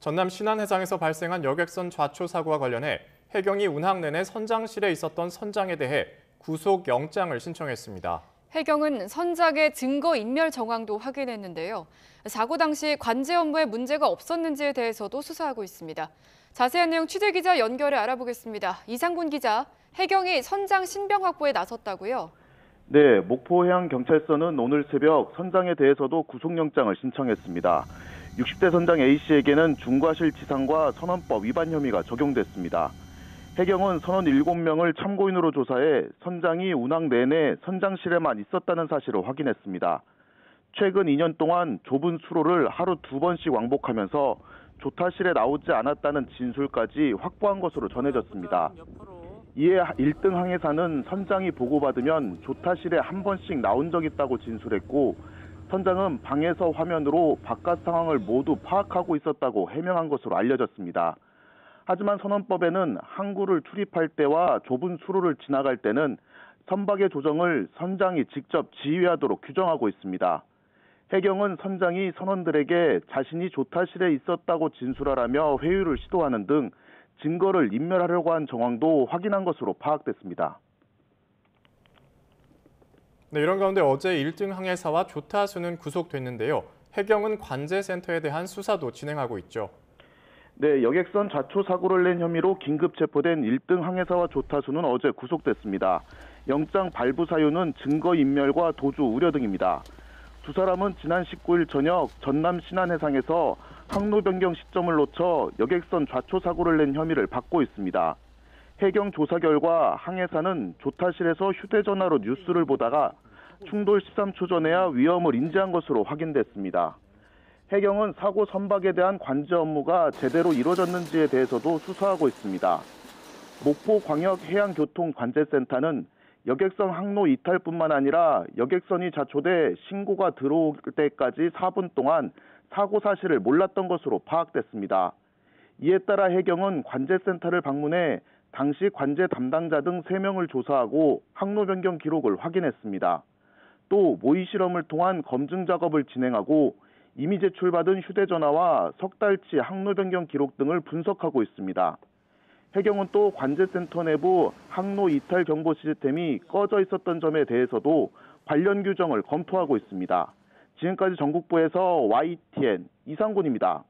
전남 신안해상에서 발생한 여객선 좌초 사고와 관련해 해경이 운항 내내 선장실에 있었던 선장에 대해 구속영장을 신청했습니다. 해경은 선장의 증거인멸 정황도 확인했는데요. 사고 당시 관제 업무에 문제가 없었는지에 대해서도 수사하고 있습니다. 자세한 내용 취재기자 연결해 알아보겠습니다. 이상군 기자, 해경이 선장 신병 확보에 나섰다고요? 네, 목포해양경찰서는 오늘 새벽 선장에 대해서도 구속영장을 신청했습니다. 60대 선장 A씨에게는 중과실치상과 선원법 위반 혐의가 적용됐습니다. 해경은 선원 7명을 참고인으로 조사해 선장이 운항 내내 선장실에만 있었다는 사실을 확인했습니다. 최근 2년 동안 좁은 수로를 하루 2번씩 왕복하면서 조타실에 나오지 않았다는 진술까지 확보한 것으로 전해졌습니다. 이에 1등 항해사는 선장이 보고받으면 조타실에 한 번씩 나온 적 있다고 진술했고, 선장은 방에서 화면으로 바깥 상황을 모두 파악하고 있었다고 해명한 것으로 알려졌습니다. 하지만 선원법에는 항구를 출입할 때와 좁은 수로를 지나갈 때는 선박의 조정을 선장이 직접 지휘하도록 규정하고 있습니다. 해경은 선장이 선원들에게 자신이 조타실에 있었다고 진술하라며 회유를 시도하는 등 증거를 인멸하려고 한 정황도 확인한 것으로 파악됐습니다. 네, 이런 가운데 어제 1등 항해사와 조타수는 구속됐는데요. 해경은 관제센터에 대한 수사도 진행하고 있죠. 네, 여객선 좌초 사고를 낸 혐의로 긴급 체포된 1등 항해사와 조타수는 어제 구속됐습니다. 영장 발부 사유는 증거인멸과 도주 우려 등입니다. 두 사람은 지난 19일 저녁 전남 신안해상에서 항로 변경 시점을 놓쳐 여객선 좌초 사고를 낸 혐의를 받고 있습니다. 해경 조사 결과 항해사는 조타실에서 휴대전화로 뉴스를 보다가 충돌 13초 전에야 위험을 인지한 것으로 확인됐습니다. 해경은 사고 선박에 대한 관제 업무가 제대로 이루어졌는지에 대해서도 수사하고 있습니다. 목포광역해양교통관제센터는 여객선 항로 이탈뿐만 아니라 여객선이 좌초돼 신고가 들어올 때까지 4분 동안 사고 사실을 몰랐던 것으로 파악됐습니다. 이에 따라 해경은 관제센터를 방문해 당시 관제 담당자 등 3명을 조사하고 항로 변경 기록을 확인했습니다. 또 모의 실험을 통한 검증 작업을 진행하고 이미 제출받은 휴대전화와 석 달치 항로 변경 기록 등을 분석하고 있습니다. 해경은 또 관제센터 내부 항로 이탈 경보 시스템이 꺼져 있었던 점에 대해서도 관련 규정을 검토하고 있습니다. 지금까지 전국부에서 YTN 이상군입니다.